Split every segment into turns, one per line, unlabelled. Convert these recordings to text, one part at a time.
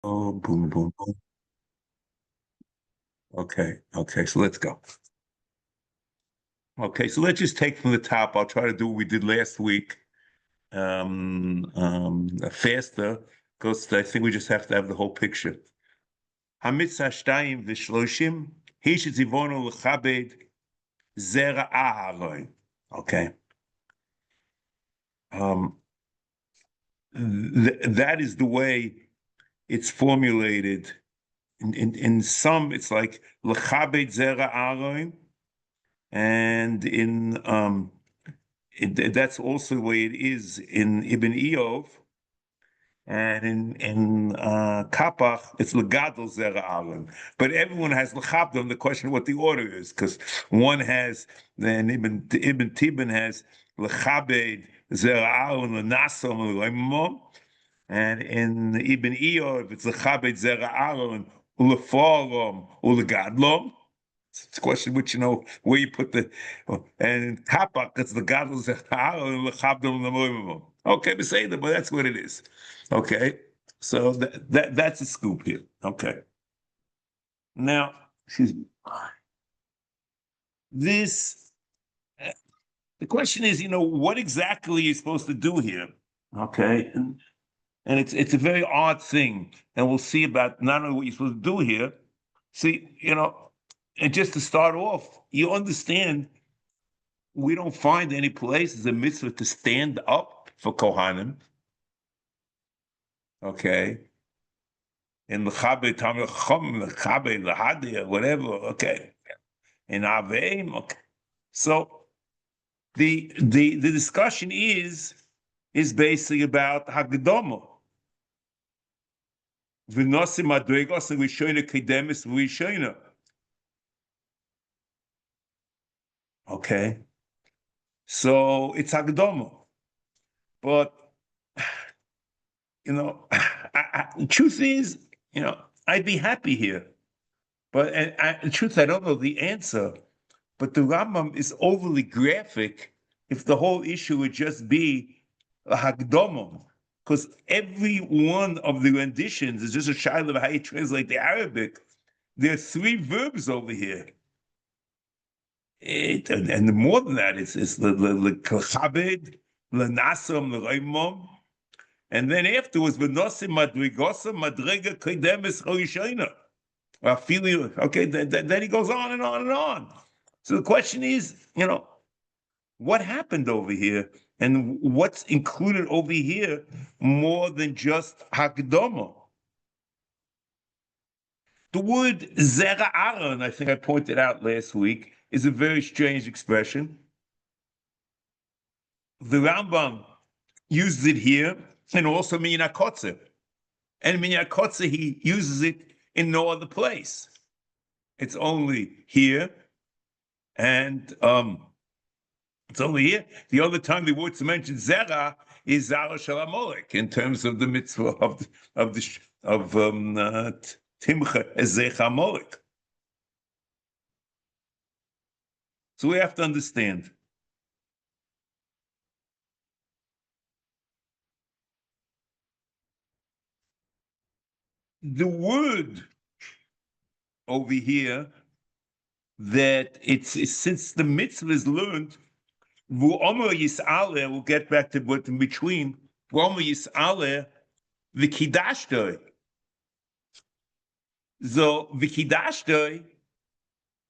Oh, boom, boom, boom. Okay, so let's go. Okay, so let's just take from the top. I'll try to do what we did last week, faster, because I think we just have to have the whole picture. HaMitzvah shtayim v'shloshim, he shetzivonu l'chabed zera Aharon. Okay. That is the way it's formulated. In some, it's like l'chabed zera Aharon, and that's also the way it is in Ibn Eov, and in Kapach it's legadol zera Aaron. But everyone has lechabdom. The question of what the order is, because one has then Ibn Tibin has lechabed zera Aaron lenasom leimom, and in Ibn Eov it's lechabed zera Aaron uleforom ulegadlom. It's a question which, where you put the, and in Kapak, it's the gadol zera Aaron lechabdom lemoimom. Okay, but that's what it is. Okay, so that's a scoop here. Okay. Now, excuse me. This the question is, what exactly are you supposed to do here? Okay, and it's a very odd thing, and we'll see about not only what you're supposed to do here. See, and just to start off, you understand we don't find any place as a mitzvah to stand up for Kohanim. Okay. In L'chabe, Tamil Chum, L'chabe, L'hadia, whatever, okay. In Aveim, okay. So the discussion is basically about Hagdomo. V'nosim madregos v'rishoyna kedemis v'rishoyna. Okay. So it's Hagdomo. But, the truth is, I'd be happy here. But the truth, I don't know the answer. But the Rambam is overly graphic if the whole issue would just be a Hagdomim, because every one of the renditions is just a shaila of how you translate the Arabic. There are three verbs over here. And more than that, it's the chabed, the nasam, the raimom. And then afterwards, v'nosim madrigosim madrega kedemis choyishayna. Okay, then he goes on and on and on. So the question is, what happened over here and what's included over here more than just Hakdama? The word Zera Aaron, I think I pointed out last week, is a very strange expression. The Rambam uses it here and also Minyakotze. And Minyakotze, he uses it in no other place. It's only here, and it's only here. The other time the word to mention Zera is Zara Shalamolek in terms of the mitzvah of Timcha Ezecha Molek. So we have to understand. The word over here that it's since the mitzvah is learned, we'll get back to what in between. The Kidashtoi. So the Kidashtoi,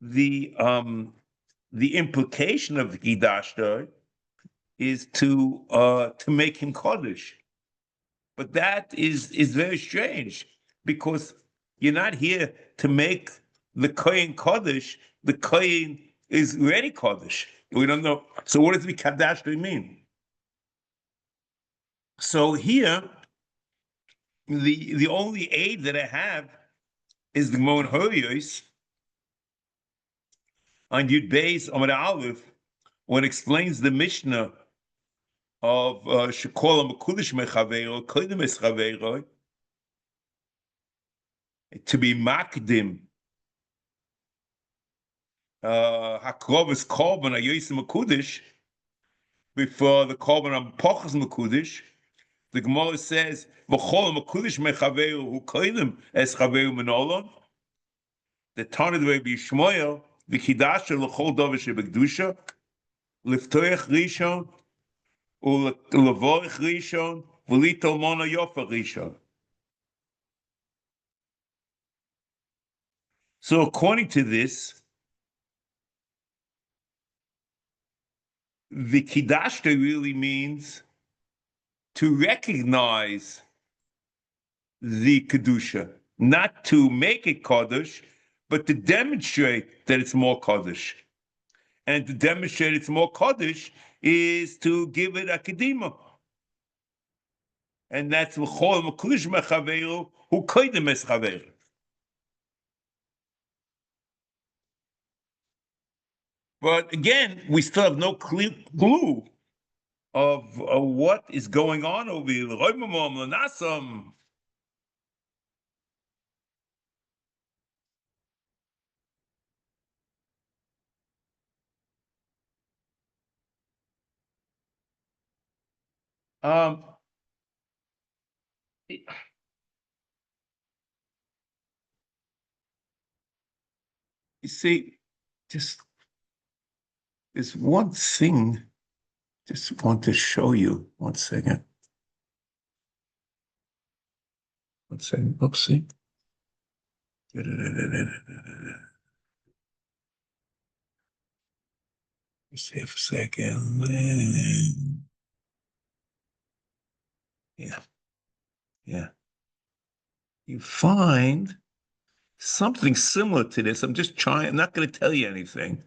the implication of the Kidashtoi is to make him Kodesh. But that is very strange because you're not here to make the Kohen Kodesh. The Kohen is ready Kodesh. We don't know. So what does the Kadash mean? So here, the only aid that I have is the Mon Horiyos on Yud Beis Amud Aleph, when it explains the Mishnah of Shekola Mekudesh Mechaveiro, Kodem Eschaveiro, to be Makdim Hakrovus Korban Ayosim Mekudesh before the Korban on Pochas Mekudesh, The Gemara says, "V'chol makudish mechaveru hu koidim es chaveru menolon." The Tana of Rabbi Yishmael, v'kidasha l'chol davar shebekdusha, liftoich rishon, u'levorich rishon, v'litol mona yofa rishon. So according to this, the Kidashta really means to recognize the Kedusha, not to make it Kaddish, but to demonstrate that it's more Kaddish. And to demonstrate it's more Kaddish is to give it a Kedima. And that's L'chol M'kudish Mechaveru Hu Koidem Es Chaveru. But again, we still have no clue of what is going on over here. Um, you see, just there's one thing, just want to show you. 1 second. 1 second. Oopsie. See a second. Yeah. You find something similar to this. I'm just trying. I'm not going to tell you anything.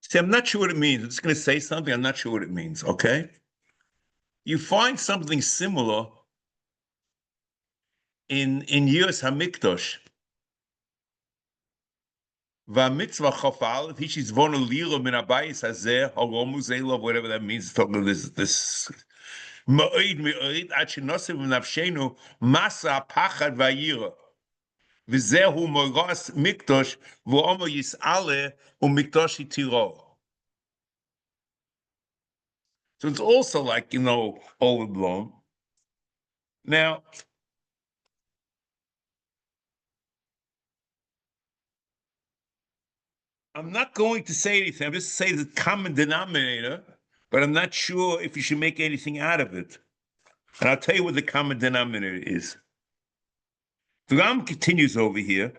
See, I'm not sure what it means. I'm just going to say something. I'm not sure what it means. Okay. You find something similar in Yos HaMikdash. VaMitzvah chafal, he she's von lira min abayis hazeh haromu zelov, whatever that means. Talking about this ma'id ad shenosim v'nafshenu masa pachad vayira v'zehu moras mikdosh v'omo yis'ale u'mikdosh yitiro. So it's also like, overblown. Now, I'm not going to say anything. I'm just saying the common denominator, but I'm not sure if you should make anything out of it. And I'll tell you what the common denominator is. The Ram continues over here.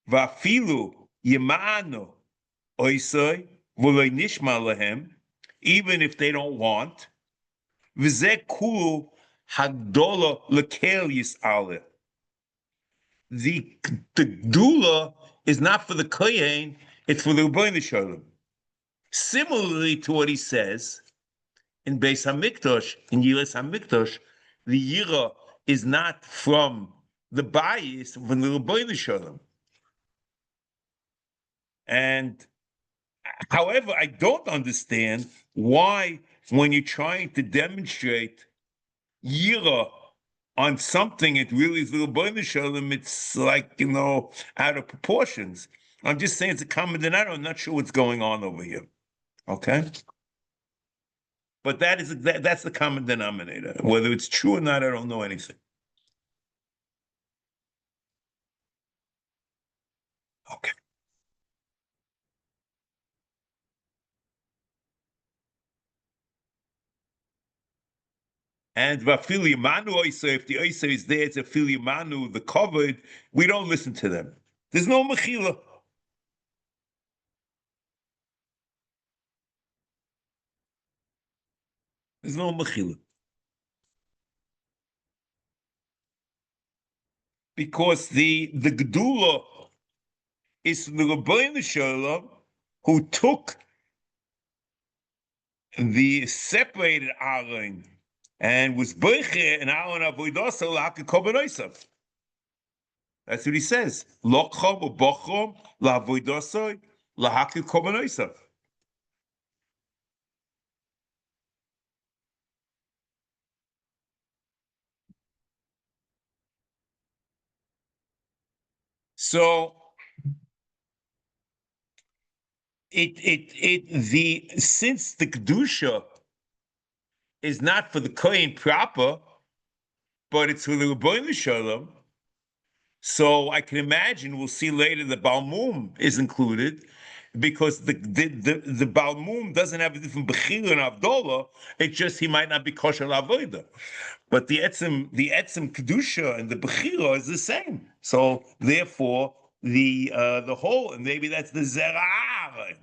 Vafilu yemano oisoi v'loy nishma lahem, even if they don't want. V'zeh kulu hagdola lekel yis'aleh. The gdula is not for the kohen, it's for the Rebbeinu Shalom. Similarly to what he says in Beis HaMikdash, in Yiras HaMikdash, the Yira is not from the bias, from the Rebbeinu Shalom. And however, I don't understand why, when you're trying to demonstrate Yira on something, it really is the Rebbeinu Shalom, it's like, out of proportions. I'm just saying it's a common denominator. I'm not sure what's going on over here. Okay? But that's the common denominator. Whether it's true or not, I don't know anything. Okay. And Vafili Manu Oisa, if the Oisa is there, it's a Fili Manu, the covered, we don't listen to them. There's no Mechila. There's no Mechila. Because the Gedula is the Rebbeinu Shalom who took the separated Aaron and was Boiche and Aaron Avoidasa L'Hakik Kobanoisav. That's what he says. Lokchom or Bochom L'Avoidasa L'Hakik Kobanoisav. So since the kedusha is not for the kohen proper, but it's for the Rebbeinu Shalom. So I can imagine we'll see later the Balmum is included, because the Balmum doesn't have a different Bechira and Avdola. It's just he might not be kosher avoda, but the etzem kedusha and the Bechira is the same. So therefore the whole, and maybe that's the Zera'ah.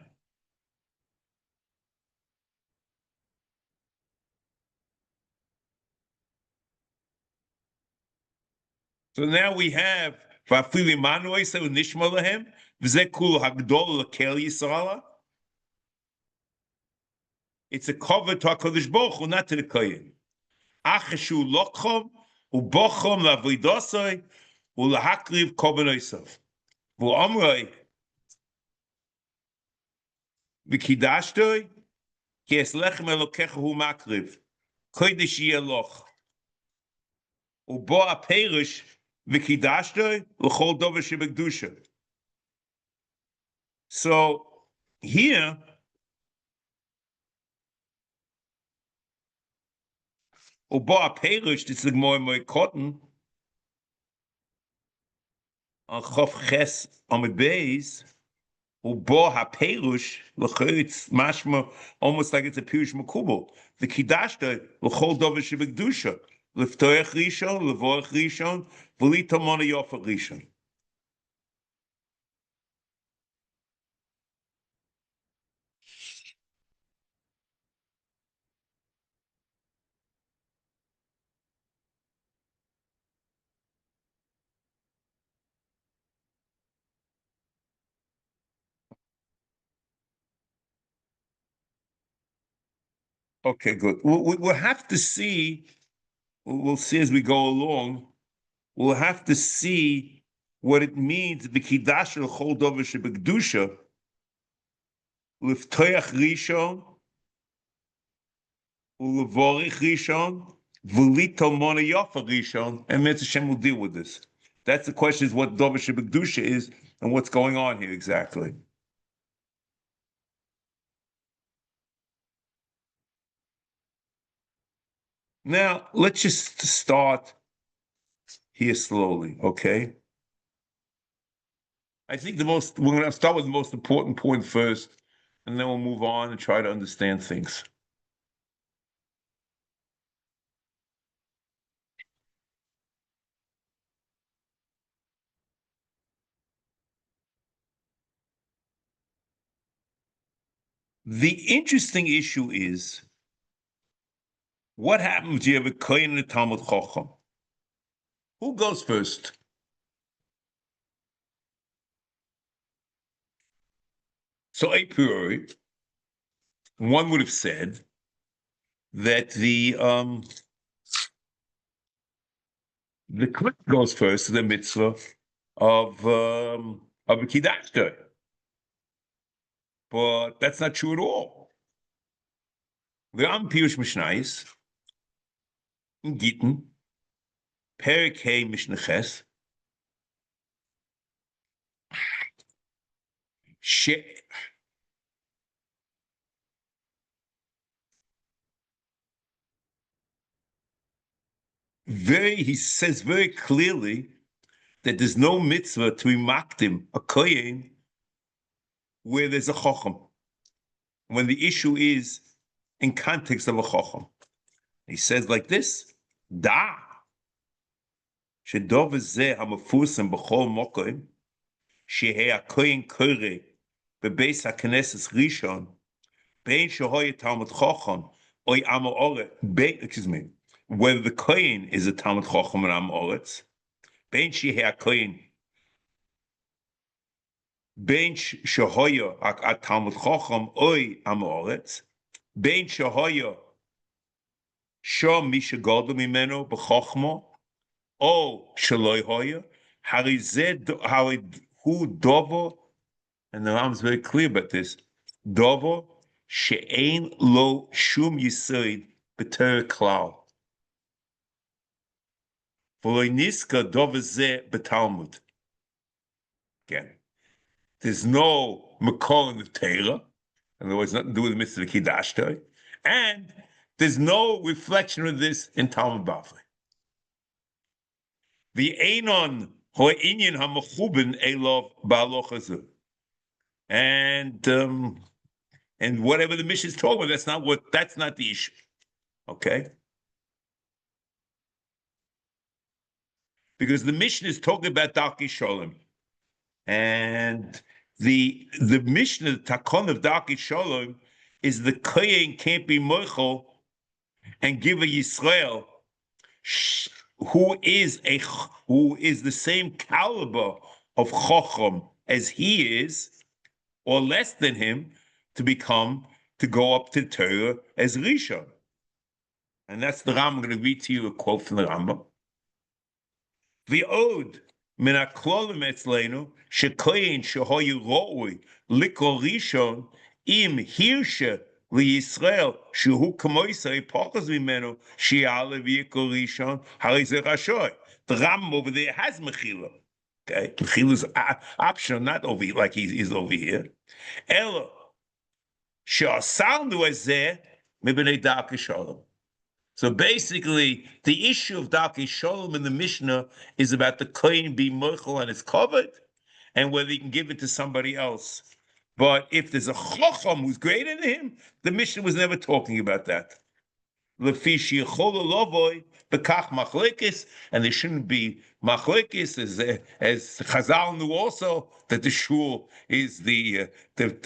So now we have Vafili Manuel so Nishma Lahem, V'zekul Hagdol Lakel Yisraela. It's a cover to HaKadosh Baruch Hu, not to the Kohen. Acheshu Lokchom, Ubochom Lavidosoi, Ulahakriv Kobanoisav. V'omroi, V'kidashtoi, Ki es lechem Elokecha Hu Makriv, Kodesh Yeloch. Ubo HaPerish, V'kidashtoi, L'chol Dover Shebekdusha. So here, Ubo HaPerish, this is the Gemara Cotton, on Chof Ches Amid Beis, Ubo HaPerush, it's mashma, almost like it's a Pirush Makubal. The Kidashta, L'chol Dover Shebekdusha, L'ftoech Rishon, L'vorech Rishon, V'lito Mona Yofa Rishon. Okay, good. We'll have to see, we'll see as we go along, we'll have to see what it means, the Kidashta, L'chol Dover Shebekdusha, L'ftoech Rishon, L'vorech Rishon, V'lito Mona Yofa Rishon, and Mitzvah Hashem will deal with this. That's the question, is what Dover Shebekdusha is and what's going on here exactly. Now, let's just start here slowly, okay? I think we're going to start with the most important point first, and then we'll move on and try to understand things. The interesting issue is, what happens if you have a kohen and a Talmud Chacham? Who goes first? So a priori, one would have said that the kohen goes first to the mitzvah of a kiddush, but that's not true at all. The Pirush Mishnayis in Gittin, Perek Hey Mishneches, he says very clearly that there's no mitzvah to be makdim a kohen where there's a chacham, when the issue is in context of a chacham. He says like this: Da shedov zeh hamafusam b'chol mokim shehei hakohen kore bebeis haKnesses Rishon bein shehoye Talmud Chacham oy Am Haaretz. Whether the kohen is a Talmud Chacham and Am Haaretz, bein shehei hakohen bein shehoye a Talmud Chacham oy Am Haaretz, bein shehoye shom mi shegadol mimeno b'chachma o sheloi hoye harizeh hu dovo. And the Ram is very clear about this. Dovo she'ein lo shum yisoid b'terek klal. V'lo niska dovo zeh b'talmud. Again, there's no makor in the Torah. In other words, nothing to do with the mitzvah Kiddushtoi. And there's no reflection of this in Talmud Bavli. The Einon ho'inyan ha'mechuben elov ba'alochazu. And whatever the Mishnah is talking about, that's not the issue. Okay? Because the Mishnah is talking about Darkei Shalom. And the Mishnah, the Takon of Darkei Shalom, is the Kohen can't be Moichel and give a Yisrael who is the same caliber of Chacham as he is, or less than him, to go up to Torah as Rishon. And that's the Rambam. I'm going to read to you a quote from the Rambam. V'od min ha'klolim etzleinu shekoyin shehoyu ro'ui likro Rishon im hirshe liYisrael shehu kamoisei pachas mimenu she'ale v'yikro Rishon harei ze rashoy. The Rambam over there has mechila. Okay, mechila is optional, not over here, like he's over here. Elo she'asalnu ezeh mibnei Darkei Shalom. So basically, the issue of Darkei Shalom in the Mishnah is about the Kohen being mochel and it's covered, and whether he can give it to somebody else. But if there's a Chacham who's greater than him, the Mishnah was never talking about that. Lefi sheyachol lovoy bekach machlekes, and there shouldn't be machlekes, as Chazal knew also that the shul is the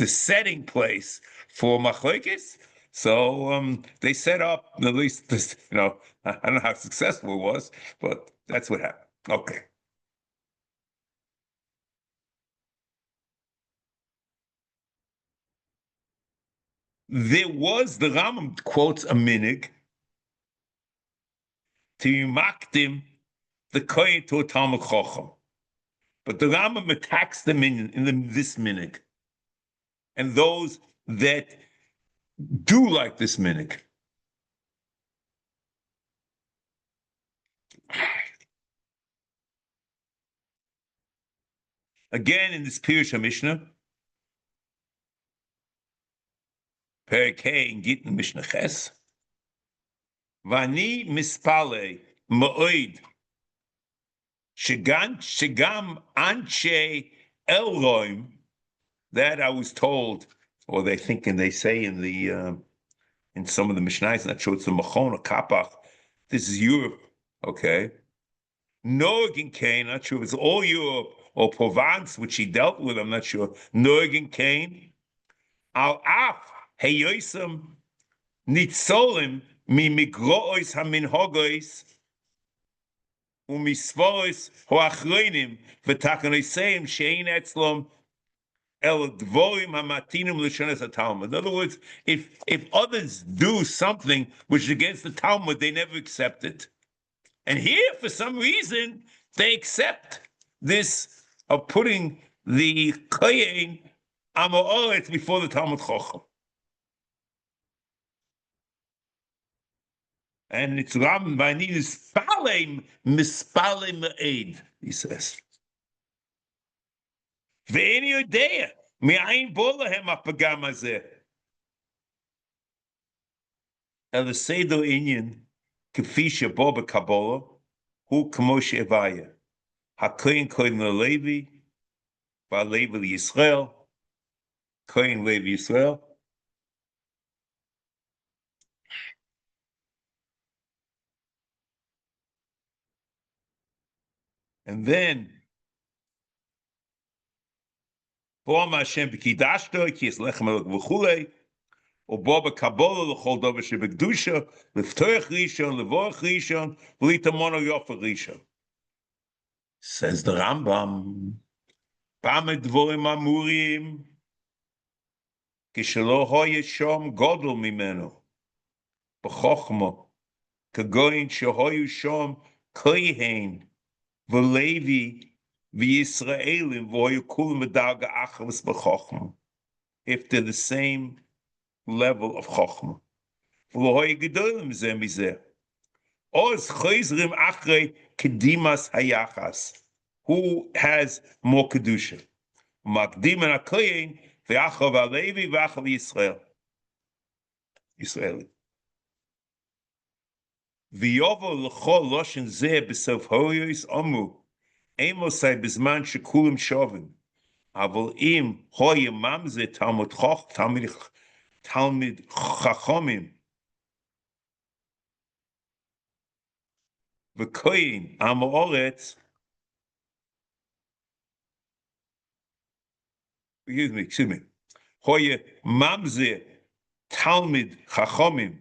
setting place for machlekes. So they set up at least this. I don't know how successful it was, but that's what happened. Okay. There was, the Rambam quotes a minig to makdim the kohen to a Talmud Chacham, but the Rambam attacks the minion in this minig, and those that do like this minig. Again, in this Pirush HaMishnah, Perek Hey in Gittin Mishnah Ches, Vani mispale ma'oid shegam anshe elroim, that I was told, or they think and they say in the in some of the Mishnahs, not sure it's the Machon or Kapach, this is Europe, okay? Norgin Kane, not sure if it's all Europe or Provence, which he dealt with, I'm not sure. Norgin Kane, al af heyoisam nitzolim mi migrois haminhogois umisvois hoachroinim v'takonoseim shein etzlom el dvorim hamatinim l'shonas haTalmud. In other words, if others do something which is against the Talmud, they never accept it. And here, for some reason, they accept this of putting the kohen amoretz before the Talmud Chacham. And it's Ram Vani mispalem me'ed, he says. Ve'eni yodea me'ayin bo lahem hapagam hazeh. El seido inyan k'fi shebo b'Kabbalah hu k'mo she'evaya hakohen kohen le'Levi va'Levi l'Yisrael kohen Levi Yisrael. And then, Bo Hashem b'kidashto ki es lechem elok v'chulei, or Bo b'Kabbalah l'chol dover Shebekdosha l'ftoich rishon l'vorach rishon v'litamono yofer rishon. Says the Rambam, B'amed dvorim amurim kishelo hoye shom godol mimenu b'chochma kagoyin shehoyu shom kohen v'levi v'Yisraelim v'hoyu kulim v'darga achas b'chochma, if they're the same level of chochma. V'hoyu gedolim zeh mizeh. Oz choizrim achrei kedimas hayachas. Who has more kedusha? Makdim and Akoyin, V'achov Alevi, V'achov Yisrael. Israeli. V'yovo l'chol loshen zeh b'sof hoyois omu, Emosai b'zman shekulim shovim. Aval im hoye mamze Talmud Chachomim. V'koyin am ha'oretz. Excuse me. Hoye mamze Talmud Chachomim.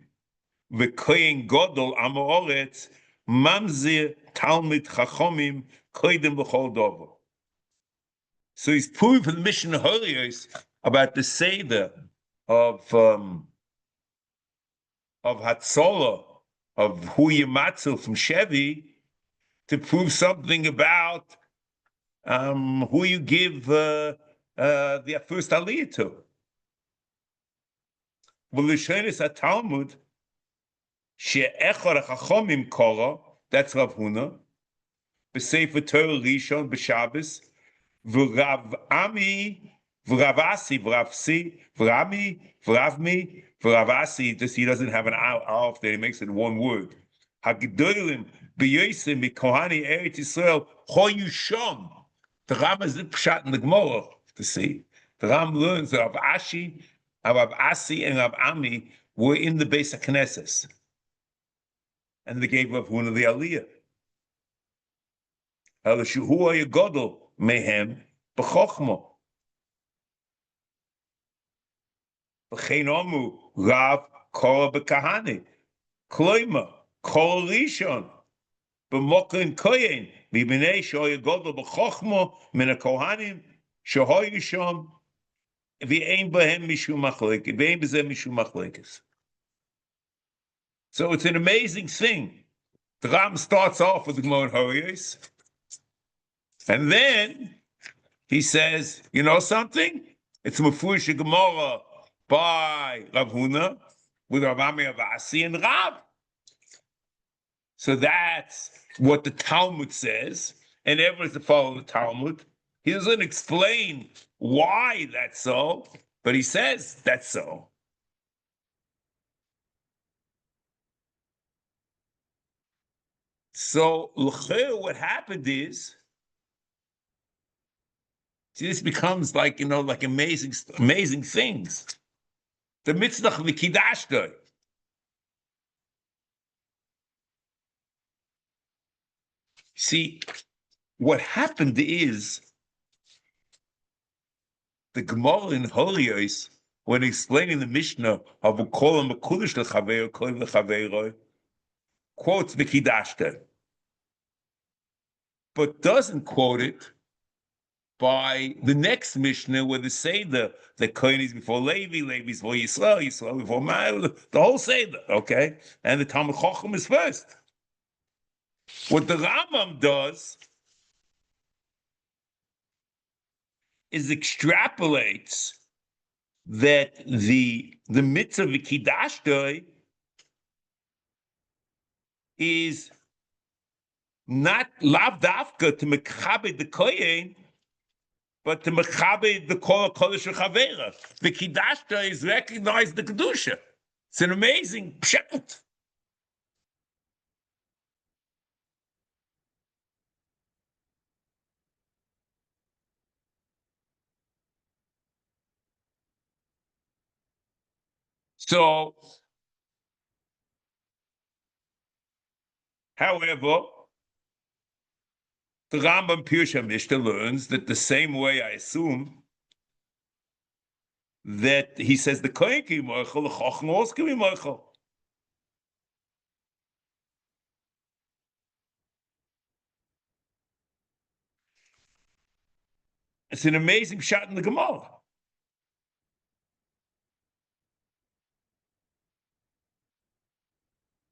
V'koyin godol am ha'oretz. Mamze Talmud Chachomim koydem b'chol dover. So he's proving for the mission of Holios about the Seder of Hatzolah, of Hu Yamatzil from Shevi, to prove something about who you give the first Aliyah to. V'lishonis HaTalmud, she'echor HaChachomim kora, that's Rav Huna, b'Sefer Torah Rishon b'Shabbos, v'Rav Ami, v'Rav Asi, v'Rav Si, v'Rami, v'Ravmi, v'Rav Asi, just he doesn't have an alf there, he makes it one word. Hagdolim, b'Yosim, b'Kohani, Eretz Yisrael, Hoyu Shom. The Ram is the pshat in the Gemara to see. The Ram learns that Rav Ashi, Rav Asi, and Rav Ami were in the Beis HaKnesses. And they gave Rav Huna the Aliyah. Elishu hu hayagodol mehem b'chochma. V'chein omu Rav kora b'kahane. Kloima kol rishon b'mokin koyen mibnei shehayagodol b'chochma min hakohanim shehayu sham v'ein b'hem mishum machlekes v'ein b'zeh mishum machlekes. So it's an amazing thing. The Ram starts off with the Gemara Horiyos, and then he says, you know something? It's a Mefurish Gemara by Rav Huna with Rav Ami Avasi and Rav. So that's what the Talmud says, and everyone's to follow the Talmud. He doesn't explain why that's so, but he says that's so. So what happened is, this becomes like, like amazing things. The mitzvah v'kidashta. See, what happened is, the Gemara in Holios, when explaining the Mishnah of Ukolam Mekudesh L'Chaveiro, Kolim L'Chaveiro, quotes v'kidashta, but doesn't quote it by the next Mishnah where they say the Kohen is before Levi, Levi is before Yisrael, Yisrael before Ma'il, the whole Seder, okay? And the Talmud Chacham is first. What the Rambam does is extrapolates that the mitzvah v'kidashta is not lav dafka to mechabed the kohen, but to mechabed the kol kodesh chavera. The kidashta is recognized the kedusha. It's an amazing pshat. So, however, the Rambam Pirush Mishnah learns that the same way, I assume, that he says the Kohen ki moichel, the Chacham also can be moichel. It's an amazing shot in the Gemara.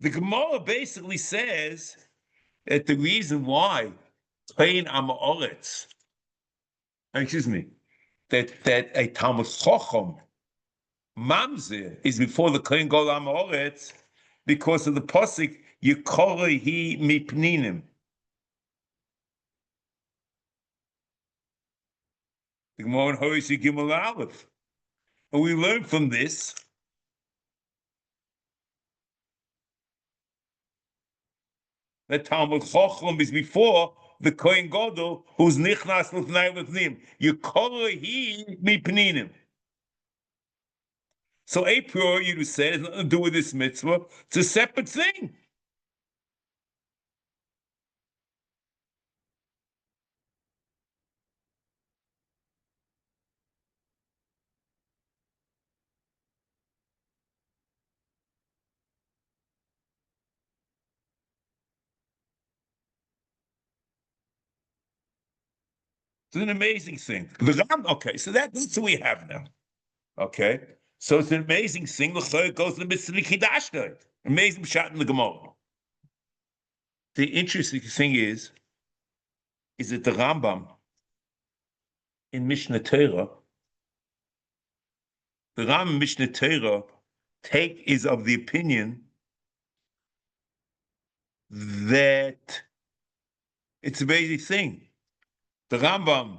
The Gemara basically says that the reason why Kohen Amaretz, that a Talmud Chacham Mamzer is before the Kohen Gadol Amaretz because of the pasuk Yikorehi Mipninim. The Gemara in Horace Gimel Aleph. And we learn from this that Talmud Chochem is before the Kohen Gadol, who's nichnas l'fnei l'fnim. Yekorohi mipninim. So a priori, you say, has nothing to do with this mitzvah. It's a separate thing. It's an amazing thing. Okay, so that's what we have now. Okay, so it's an amazing thing. It goes to the mitzvah Kiddush. Amazing shot in the Gemara. The interesting thing is that the Rambam in Mishnah Torah, the Rambam in Mishnah Torah is of the opinion that it's a amazing thing. The Rambam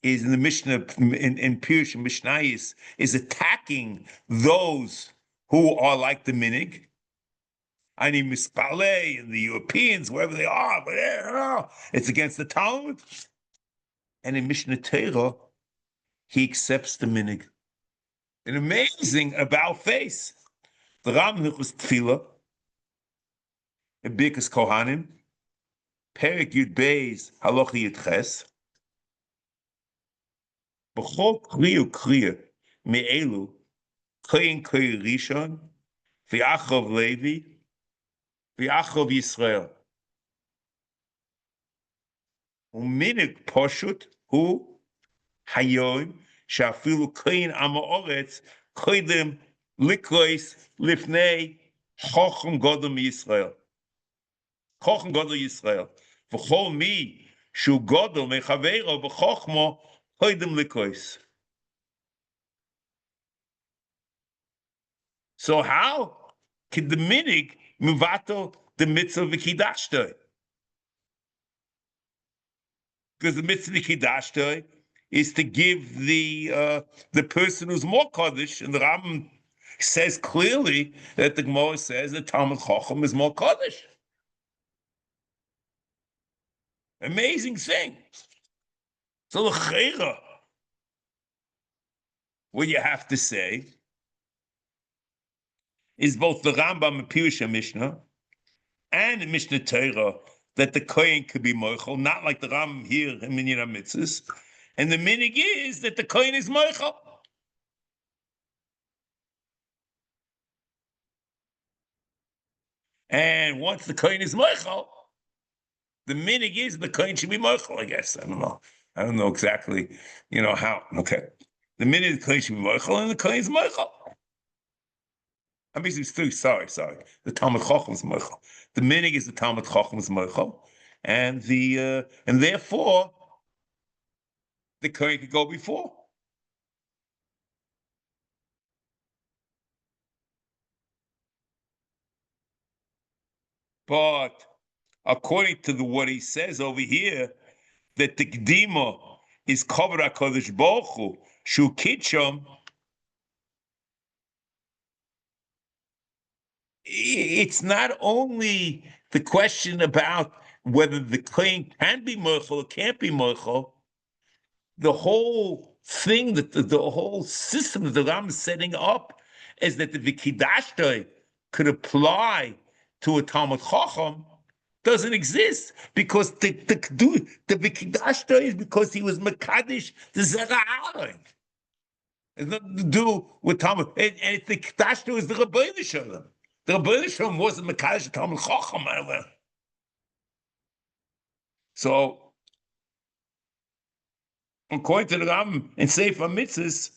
is in the Mishnah in Pirush and Mishnayis is attacking those who are like the minig. I mean, Mispale and the Europeans, wherever they are, but it's against the Talmud. And in Mishnah Torah, he accepts the minig. An amazing about face. The Rambam was Tefillah, in Birkas Kohanim, Perek Yud Beis Halacha Yud Ches. B'chol kriya kriya me'elu kohen kohen rishon v'achov Levi v'achov Yisrael. U'minig poshut hu hayoim she'afilu kohen am ha'oretz koydem likrois lifnei chochem gadol Yisrael. Chochem gadol Yisrael. V'chol mi shu gadol mechaveiro v'chochmo so how can the minig muvato the mitzvah v'kidashtai? Because the mitzvah v'kidashtai is to give the person who's more kaddish, and the Rambam says clearly that the Gemara says that Talmud Chacham is more kaddish. Amazing thing. So the chayra, what you have to say is both the Rambam and Pirush Mishnah and the Mishnah Torah that the Kohen could be moichel, not like the Rambam here in Minyan HaMitzvos. And the minig is that the Kohen is moichel. And once the Kohen is moichel, the minig is the Kohen should be moichel, I guess. I don't know. I don't know exactly, how. Okay. The minig the Kohen should be moichel, and the Kohen is moichel. I mean, it's three. Sorry. The Talmud Chacham is moichel. The minig is the Talmud Chacham is moichel, and therefore the Kohen could go before. But according to what he says over here, that the Gdima is covered HaKadosh Baruch Hu, Shu Kitchum, it's not only the question about whether the claim can be moichel or can't be moichel. The whole thing, that the whole system that the Ram is setting up is that the Vikidashtoi could apply to a Talmud Chacham doesn't exist, because the Vikidashtoi is because he was Mekadesh the Zera'aron. It's nothing to do with Talmud. And it's the Kidashtoi is the Rabbeinu Shalom. The Rabbeinu Shalom wasn't Mekadesh Talmud Chacham. So, according to the Rambam in Sefer HaMitzvos,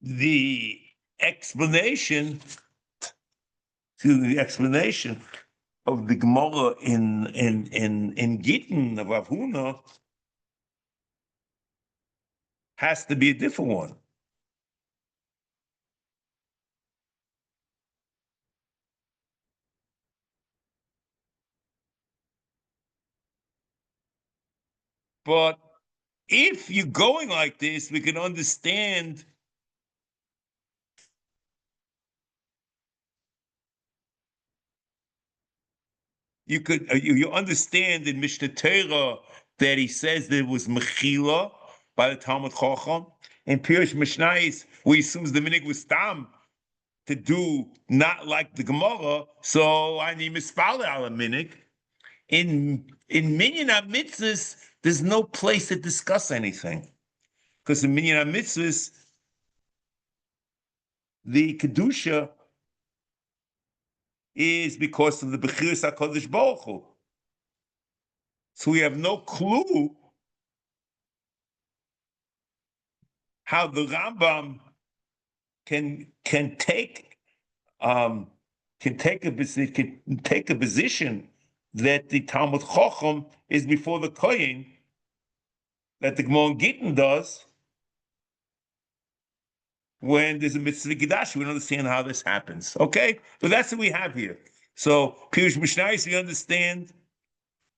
the explanation of the Gemara in Gittin of Rav Huna has to be a different one. But if you're going like this, we can understand you understand in Mishnah Torah that he says there was mechila by the Talmud Chacham, and Pirush Mishnayos, where he assumes the minig was tam to do not like the Gemara, so I need mispal al minig. In Minyan HaMitzvos, there's no place to discuss anything, because in Minyan HaMitzvos, the kedusha is because of the Bechiras HaKadosh Baruch Hu. So we have no clue how the Rambam can take a position that the Talmud Chacham is before the Kohen, that the Gemara in Gittin does, when there's a mitzvah Giddash. We don't understand how this happens. Okay? So that's what we have here. So Pirush Mishnayos we understand,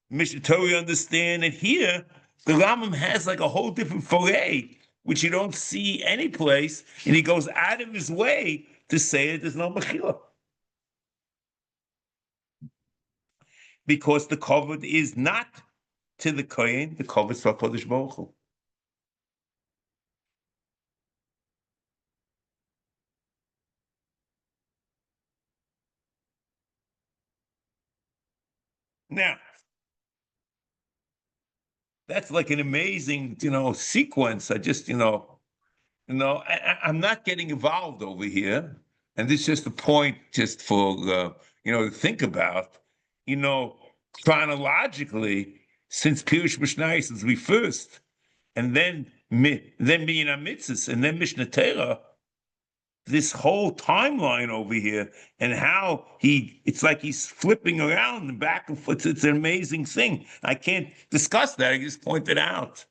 Mishnah Torah we understand, and here the Rambam has like a whole different foray, which you don't see any place, and he goes out of his way to say that there's no mechila. Because the kavod is not to the Kohen, the kavod is for HaKadosh Baruch Hu. Now, that's like an amazing, sequence. I just, I'm not getting involved over here, and this is just a point, just for to think about. Chronologically, since Pirush Mishnayos is we first, and then Minyan HaMitzvos, and then Mishnah Torah. This whole timeline over here, and how it's like he's flipping around and back and forth. It's an amazing thing. I can't discuss that. I just point it out.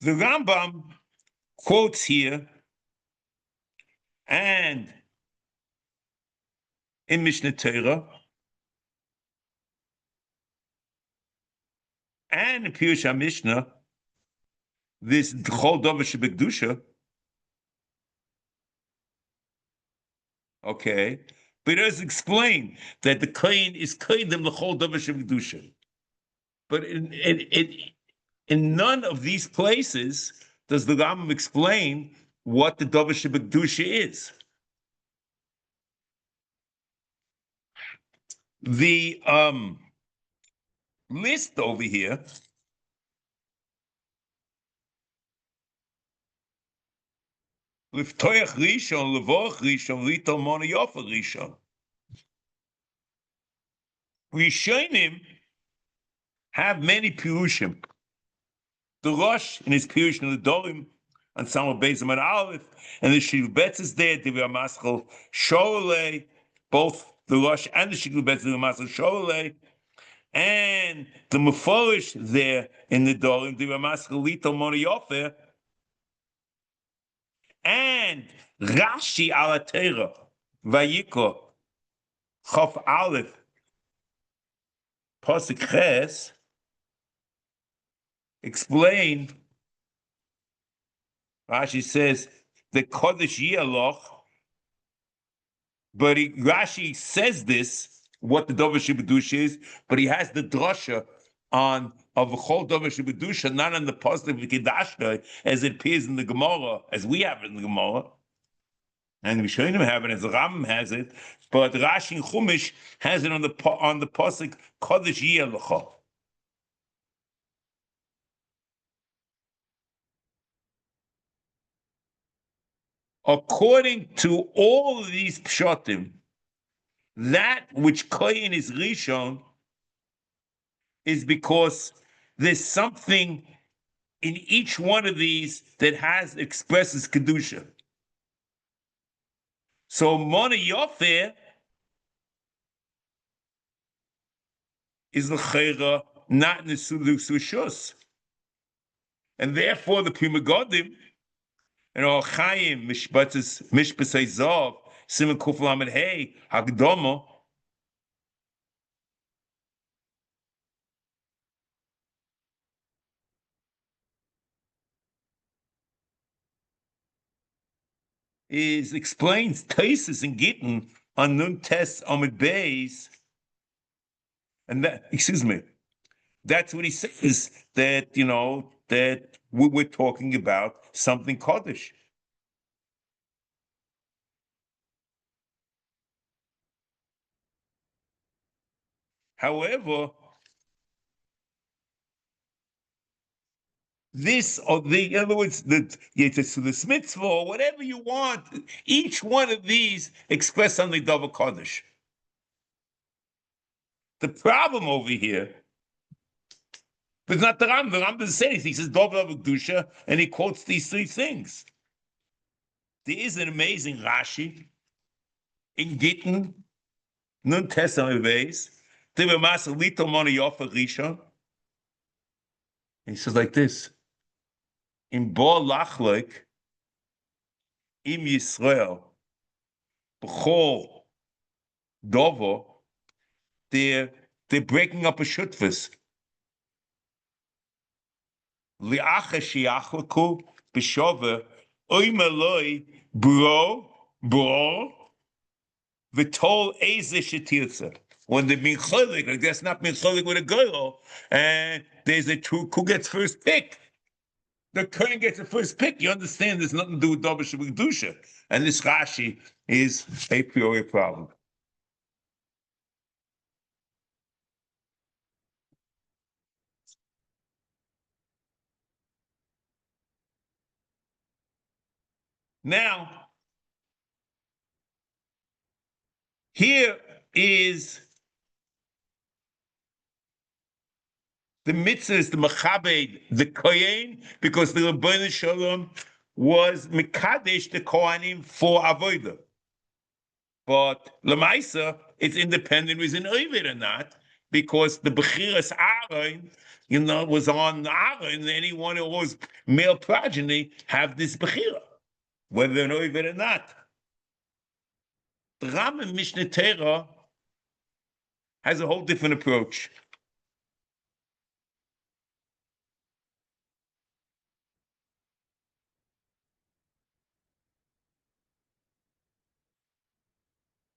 The Rambam quotes here, and in Mishnah Torah, and in Pirush HaMishnah, this Chol Dover Shebekdusha. Okay, but it does explain that the Kohen is Kohen l'Chol Dover Shebekdusha. But in none of these places does the Rambam explain what the Dover Shebekdusha is. The list over here Liftoyach Rishon, Levorach Rishon, Lital Mona Yofa Rishon. Rishonim have many pirushim. The Rosh in his pirush in the Dorim on Samar Bezim and Aleph, and the Shiur Betz is there, Divya Maschel Sholei, both the Rosh and the Shiur Betz Divya Maschel Sholei, and the Meforish there in the Dorim, Divya Maschel Lital Mona Yofa, and Rashi ala Torah, Vayikra, Chof Aleph, Pasuk Ches, explained, Rashi says, the Kodesh Yaloch, but Rashi says this, what the Dover Shebekdusha is, but he has the drasha of the whole Dover Shebekdusha, not on the positive Kedashta, as it appears in the Gemara, as we have it in the Gemara. And we show him have it as the Rambam has it, but Rashi and Chumash has it on the pasuk Kodesh Yaloch. According to all of these pshatim, that which Kohen is Rishon is because there's something in each one of these that expresses Kedusha. So Mona Yofer is l'chera not Nesu, and therefore the Pri Megadim and Or Chaim Mishpasei Zav Siman Kuf Lamed Hey Hagdomo explains Taisus and Gittin on Nun Tes Amid Beis, and that's what he says, that that we're talking about something Kaddish. However, this, or in other words, the mitzvah, or whatever you want, each one of these express something double Kaddish. The problem over here, but not the Rambam. The Rambam doesn't say anything. He says Dov Kedusha, and he quotes these three things. There is an amazing Rashi in Gittin, Nun Tesam Eveis, Tibemas Lito Mona Yofa Rishon. He says like this: In Bo Lachlik, Im Yisrael, B'chol Dovo, they're breaking up a shutfus. Li'acha shiachlaku b'shova oimeloi bro v'tol eze shetirza. When they're being cholik, like that's not being cholik with a girl, and there's a who gets first pick. The Kohen gets the first pick. You understand? There's nothing to do with Davar Shebekdusha, and this Rashi is a priori problem. Now, here is the mitzvah, is the machabed, the kohen, because the Rebbeinu Shalom was mekadesh the kohanim for avodah. But lemaisa, it's independent was an oived or not, because the bechiras Aaron, was on Aaron, and anyone who was male progeny have this bechira, whether they're an oived or not. The Rambam Mishneh Torah has a whole different approach.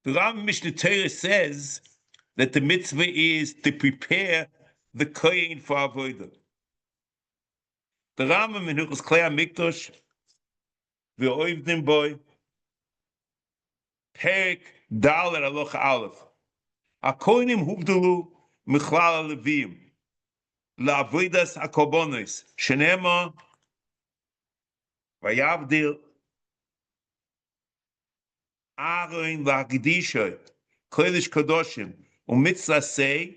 The Rambam Mishneh Torah says that the mitzvah is to prepare the kohen for avodah. The Rambam in Hilchos Klei HaMikdash, v'oivdim boy, Perek Dal at Aloch Aleph. Akoinim hubdulu michlal alevim la'avodas hakobonos shenema vayavdil Aharon lahakdisha kodesh kadoshim umitzvah say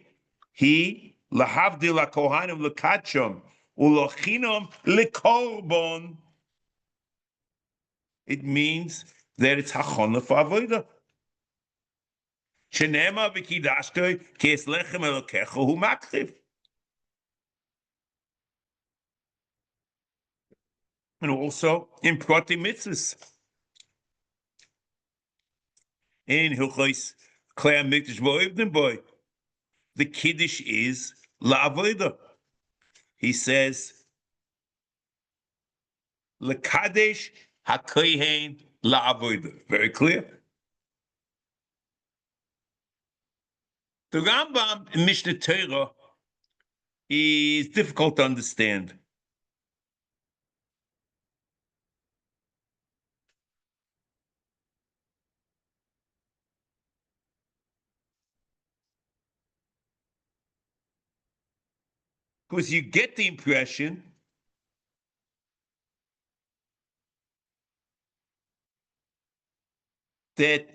he lahavdil hakohanim lekatshom ulochinom lekorbon. It means that it's hachana for avodah. Shenema v'kidashto kes lechem elokecha hu makriv. And also in Prati Mitzvahs. In Hilchos Klei HaMikdash v'oivdim boy, the Kiddush is la'avodah. He says, L'kadesh hakohen la'avodah. Very clear. The Rambam in Mishneh Torah is difficult to understand. Because you get the impression that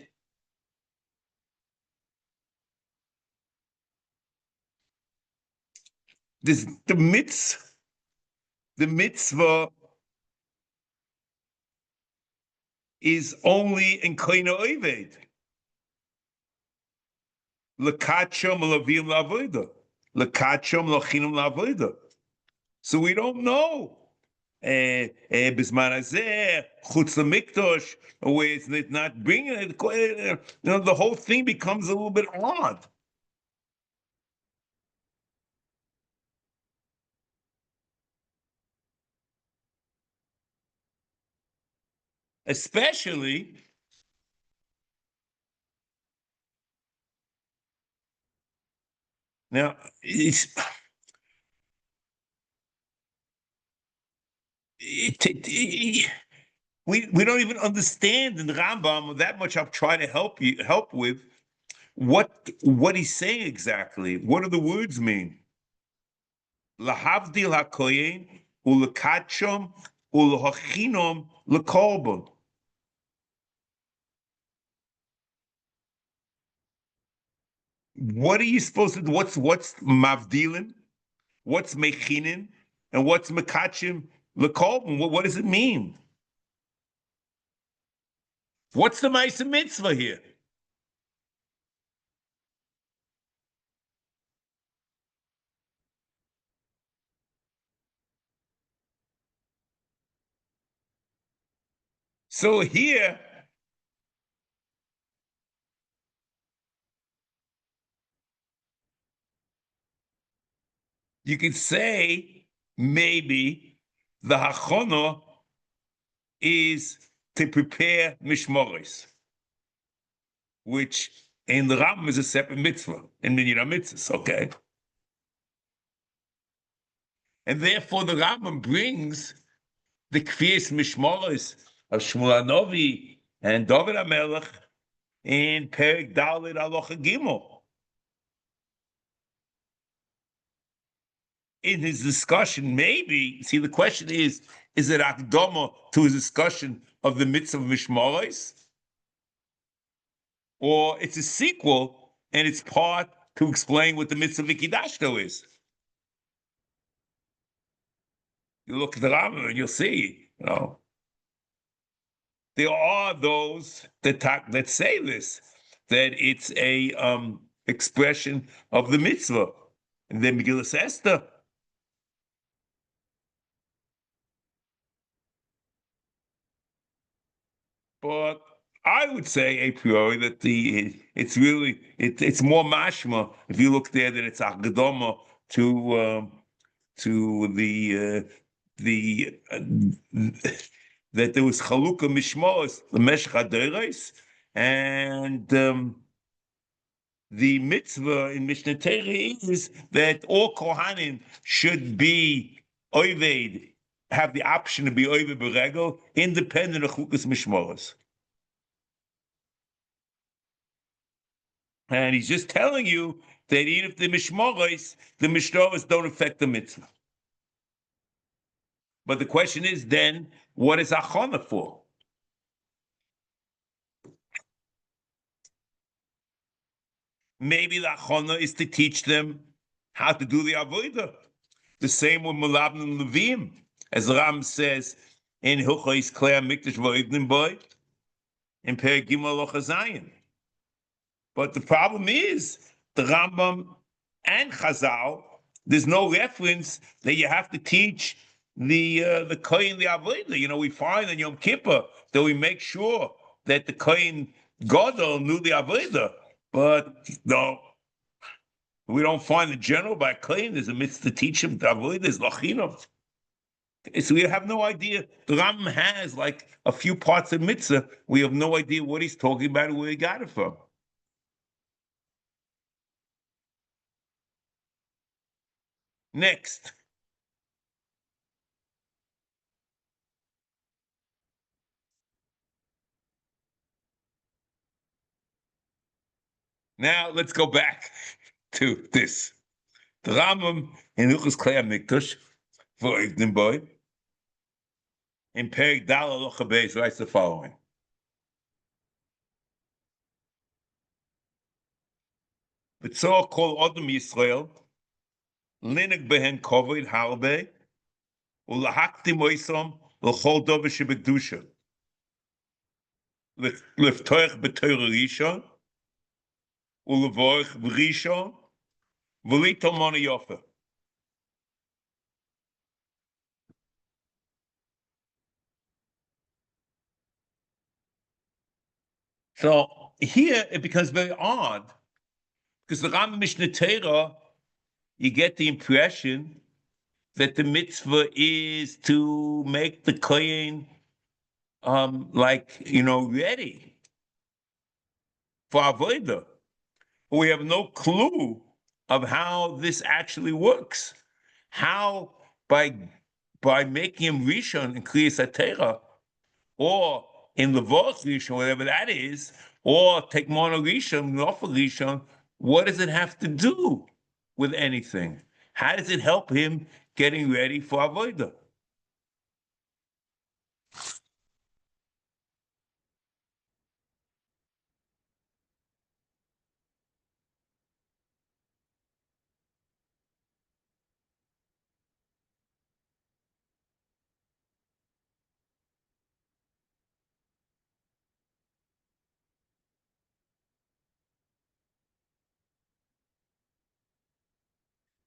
the mitzvah is only in Koina Oived. L'katshom l'avim l'avodah. L'katshom l'chinum l'avodah. So we don't know. Bisman hazeh, chutz l'mikdosh, where it's not bringing it. The whole thing becomes a little bit odd. especially now. We don't even understand in the Rambam that much. I'm trying to help with what he's saying exactly. What do the words mean? Lahavdil hakoyin ulekachom ulehachinom lekolbon. What are you supposed to do? What's mavdilin? What's mechinin? And what's mekachim lekolbon? What does it mean? What's the Ma'aseh mitzvah here? So here, you could say maybe the hachona is to prepare mishmoris, which in the Ram is a separate mitzvah, in Minyan HaMitzvos, okay? And therefore the Rambam brings the Kfiyas Mishmoris of Shmuel HaNovi and David HaMelech in Perek Dalet Halacha Gimel. In his discussion, maybe, see, the question is it akdama to his discussion of the mitzvah of Mishmoris? Or it's a sequel and it's part to explain what the mitzvah of Vikidashto is? You look at the Rambam and you'll see, there are those that say this, that it's a expression of the mitzvah. And then Megillas Esther. But I would say a priori that it's more mashma if you look there that it's akdama to the that there was chalukah mishmos the meshech hadoros, and the mitzvah in Mishnah Torah is that all kohanim should be oved, have the option to be oved b'regel, independent of chukas mishmoros. And he's just telling you that even if the mishmoros don't affect the mitzvah. But the question is then, what is achana for? Maybe the achana is to teach them how to do the avodah. The same with Malabim and Levim, as Ram says in Hilchos Klei Mikdash V'Oivdim Boy, in Perek Gimel Halacha Zayin. But the problem is the Rambam and Chazal, there's no reference that you have to teach the Kohen the Avodah. We find in Yom Kippur that we make sure that the Kohen Gadol knew the Avodah, but no, we don't find the general by Kohen. There's a mitzvah to teach him the Avodah. There's lachinov. So we have no idea. The Rambam has like a few parts of mitzvah. We have no idea what he's talking about or where he got it from. Next. Now let's go back to this. The Rambam in Hilchos Klei Mikdash V'Oivdim Boy in Perek Dal Halacha Beis writes the following: B'tzor kol Adam Yisrael linig behen kavod harbe ulahakdim oisom l'chol dover shebekdusha liftoich b'Torah rishon ulevorich b'rishon v'litom mona yofer. So here it becomes very odd because the Ram Mishnah Torah, you get the impression that the mitzvah is to make the kohen ready for avodah. We have no clue of how this actually works. How by making him rishon in Kriyas HaTorah, or in Levorach rishon, whatever that is, or take mono rishon, Nofel rishon, what does it have to do with anything? How does it help him getting ready for avodah?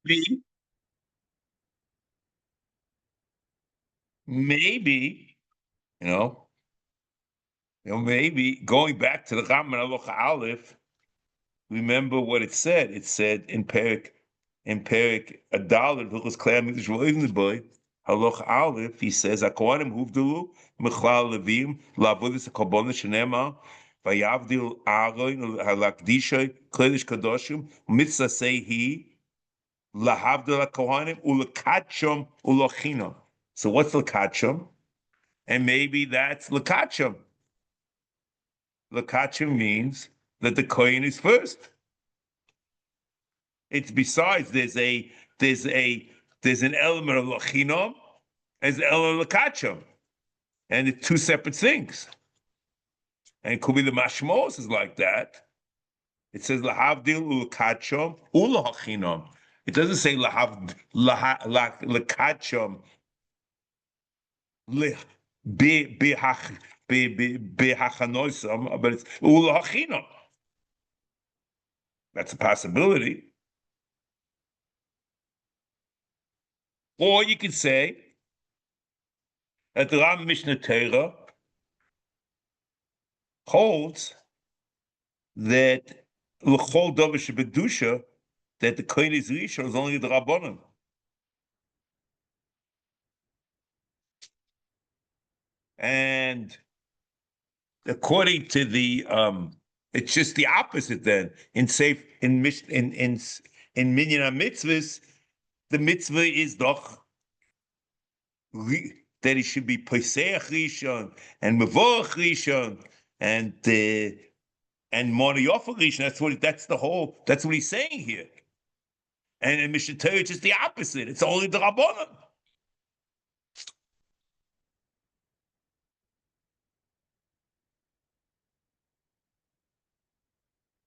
Maybe, maybe going back to the Rambam Halacha Aleph, remember what it said. It said in Perik Adalet, Hilchos Klei HaMikdash V'Oivnei Bo, Halacha Aleph, he says, HaKohanim huvdalu Mechlal Levim La'avodas HaKorbanos Shenema Vayavdil Aaron Halakdishay Kodesh Kadoshim Mitzvah Seihi Lahavdil HaKohanim Ulekachom Ulochinam. So what's Lekachom? And maybe that's Lekachom. Lekachom means that the kohen is first. It's besides there's an element of lachinom as an element of lekachom, and it's two separate things. And it could be the mashmos is like that. It says lahavdil ulekachom ulachinom. It doesn't say lekachom behachanoisam, but it's ulachinom. That's a possibility. Or you could say that the Ram Mishnah Torah holds that l'chol davar shebekdusha, that the kohen is rishon is only the rabbanon. And according to the it's just the opposite then. In Minyan HaMitzvos, the mitzvah is doch that it should be Poseach Rishon and Mevorach Rishon and Mona Yofa Rishon. That's what he's saying here. And in Mishnah Torah, it's just the opposite. It's only the Rabbanon.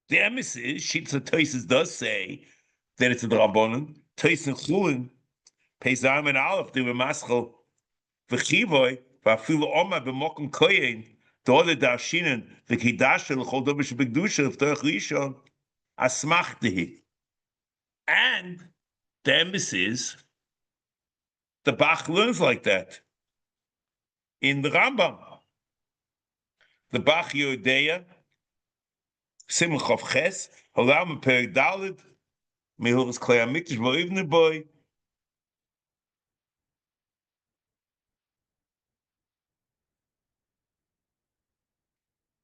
The emissaries, Shitza Toises does say that it's a Rabbanon. Tois and Chulin, Peizam and Aleph, they were maschel, V'chivoy, V'afilu Oma, B'mokum Koyen, Dole Darshinen, V'kidasha, L'chol Dober Shebekdusha, V'toich Rishon, Asmachtehi. And the emissaries, the Bach learns like that. In the Rambam, the Bach Yodeya, Simon Chav Ches, Halam Perik Dalid, Mehilchos Klei HaMikdash V'Oivnei Bo,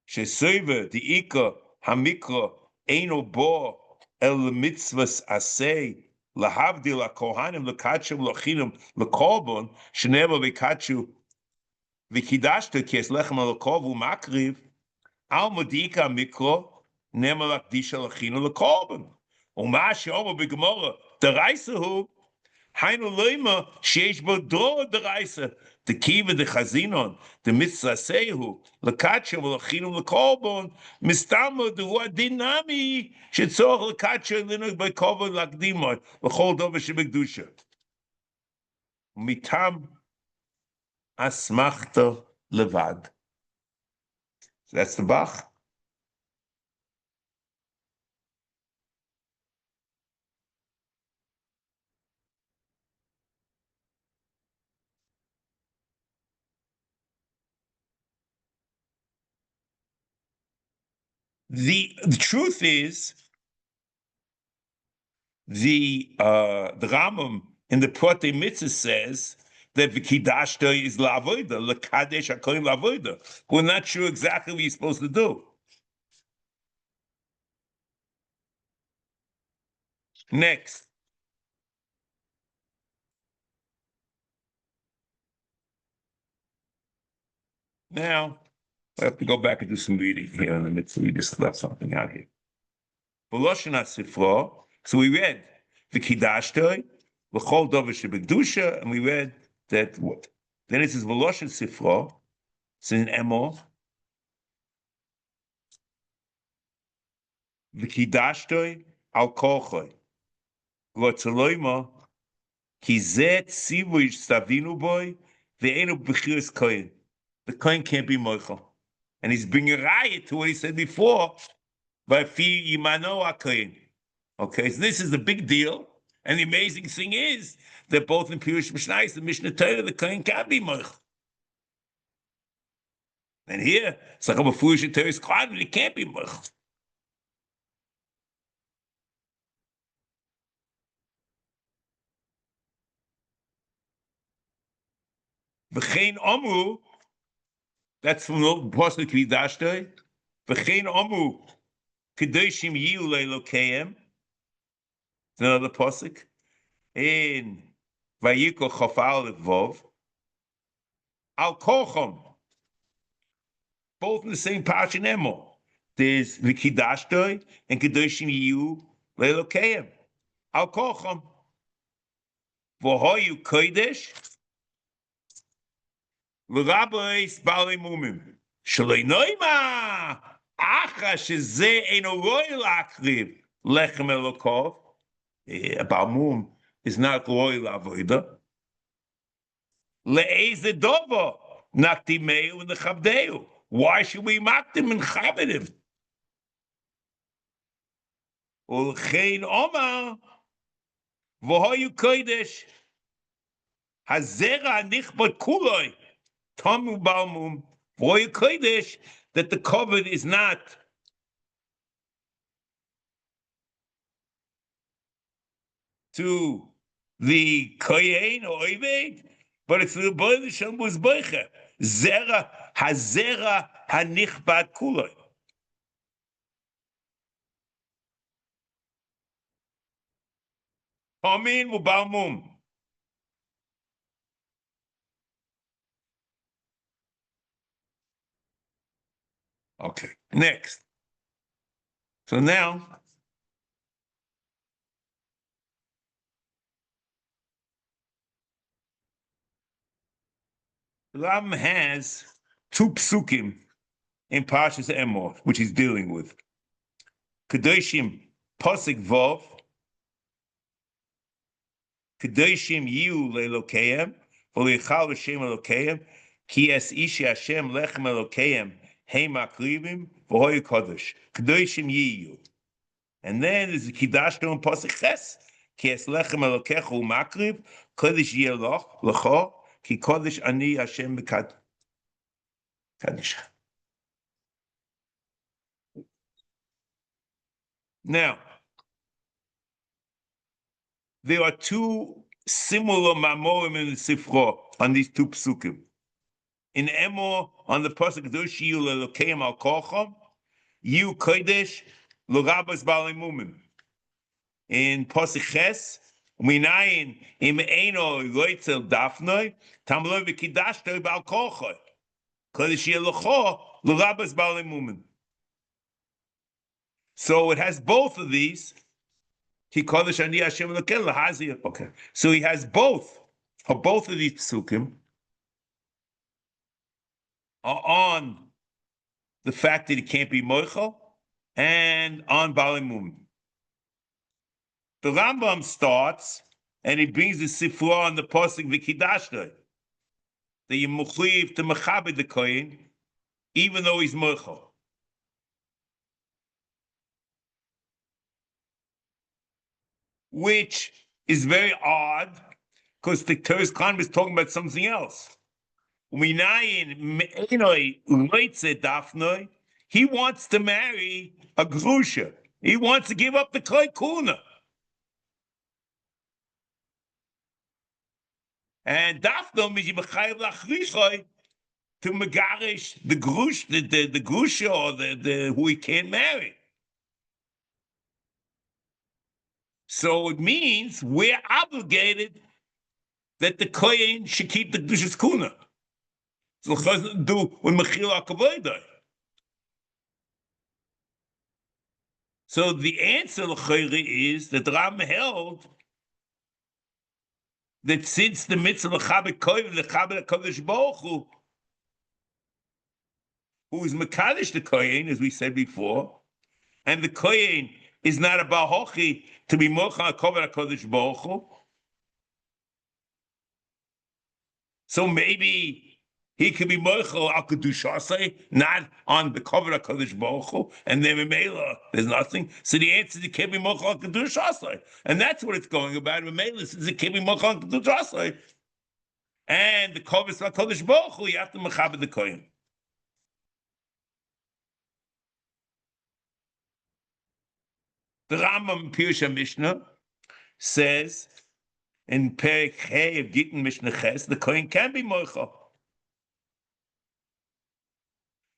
Shesoiver the Ika Hamikra Eino Bo El Mitzvos Aseh Lahavdil HaKohanim Lekachim Lachinam Lekolbon Sheneva V'Kachu V'Kidashta Kies Lechem Lekov U'Makriv Alma the Ika Hamikra Nema Lakdisha Lachinam Lekolbon Uma Sheoma B'Gemara Deraisa Hu Hainu Loima Sheish Bo Dor Deraisa the kiva the chazinon, the mitzvah sehu, lekacha v'lachinum lekolbon, mistama duwa dinami shetzorach lekacha linuk by kavod lakdimo v'chol dover shebekdusha. Mitam asmachta levad. So that's the Bach. The truth is, the Rambam in the Protei Mitzvah says that v'kidashta is la'avoda, l'kadesh hakoyin la'avoda. We're not sure exactly what you're supposed to do. Next. Now, I have to go back and do some reading here in the mitzvah. We just left something out here. So we read the Kiddushtoi, l'chol dover shebekdosha, and we read that what? Then it says V'loshen Sifro, it's in Emo, the Kiddushtoi al kolchoi, v'tzeloima, ki zeh tzivuy stavinu boy, ve'enu b'chiras kohen. The kohen can't be moichel. And he's bringing a riot to what he said before, but fi yimano kohen. Okay, so this is the big deal. And the amazing thing is that both in Pirush Mishnayos and Mishnah Torah, the kohen can't be moichel. And here, it's like a Pirush Torah is quiet, but it can't be moichel. V'chein omu, that's from the Pasuk Kiddushtoi. V'chein omu, kedoshim yiu le'elokeim. It's another Pasuk. In Vayikol Chof Aleph Vov. Al kochom. Both in the same Parsha Emo. There's V'kidashtoi and kedoshim yiu le'elokeim. Al kochom. V'hoyu kodesh. L'rabbeis balei mumim. Shalei noima. Acha shezeh eino roi l'akriv lechem elokov. A balmum is not roi l'avoida. Le'eze dovo naktimeu nechabdeu. Why should we mock them and chabed him? Ulchein omar v'hoyu kodesh hazera nichbot kuloi. Tamu balmum, voy kodesh, that the kavod is not to the kohen or oved, but it's to the boy the shambus boicha. Zera hazera hanichbad kuloi. Amin ubalmum. Okay, next. So now, Ram has two psukim in Parshas Emor, which he's dealing with. Kedoshim Posik Vov, Kedoshim Yiu Le'Elokeim, V'Leichal V'Shem Elokeim, Ki Es Ishi Hashem Lechem Elokeim, Heim Akrivim, V'Hoyu Kodesh, Kedoshim Yiu. And then there's the Kiddushtoi and Posik Ches, Ki Es Lechem Elokecha U'Makriv, Kodesh Yeloch, L'cho, Ki Kodesh Ani Hashem B'Kad. Kaddish. Now, there are two similar mamorim in the Sifra on these two psukim. In Emor, on the pasuk Kedosh Yiu Le'Elokeim Al Kocham, Yiu Kodesh L'Rabbos Balei Mumim. In pasuk Ches, Minayin Im Eino Loitzel Dafnoi, Tamloi V'Kidashtoi Bal Kochoi, Kodesh Yelocho L'Rabbos Balei Mumim. So it has both of these. Okay, so he has both of these psukim are on the fact that he can't be moichel and on Balei Mumim. The Rambam starts and he brings the Sifra on the pasuk V'Kidashtoi, that you mechuyev to mechabed the kohen even though he's moichel. Which is very odd, because the Torah's Khan is talking about something else. He wants to marry a grusha. He wants to give up the klei kuna. And dafno means you mechayev lachrishoy to megarish the grush, the grusha, or the who he can't marry. So it means we're obligated that the kohen should keep the kedushas kuna. So it doesn't do with mechila kavod. So the answer is that the Ram held that since the mitzvah lechabed kohen lechabed kodesh baruch who is mekadosh the kohen, as we said before, and the kohen is not a bahochi to be mocha kavod kodesh baruch hu. So maybe he could be mochel al kedusha, not on the cover of Kodesh Baruch Hu, and then Memela, there's nothing. So the answer is it can't be mochel al kedusha, and that's what it's going about. Memela says it can't be mochel al kedusha, and the cover of Kodesh Baruch Hu, you have to mechaber the kohen. The Rambam Pirush Mishnah says in Perek Hey of Gittin Mishnah Ches, the kohen can be mochel.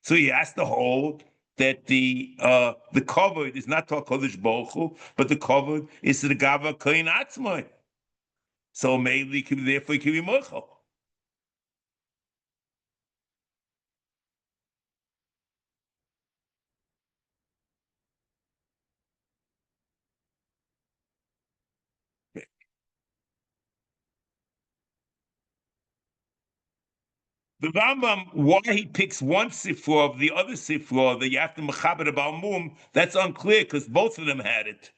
So he has to hold that the kavod is not to Kodesh Baruch Hu, but the kavod is to the Gava Kohen Atzmai. So maybe therefore he can be mochel. The Rambam, why he picks one sifra of the other sifra that you have to mechaber about mum, that's unclear because both of them had it.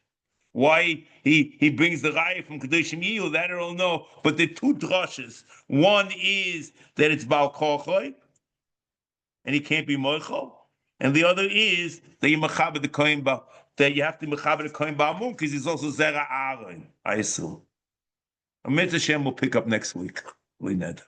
Why he brings the raya from Kedoshim Yiyu, that I don't know. But the two drushes, one is that it's Baal Kochoy, and he can't be mochel, and the other is that you mechaber the kohen that you have to mechaber the kohen Baal mum because he's also Zera Aaron, I assume. A Mitzvah Hashem will pick up next week. We need.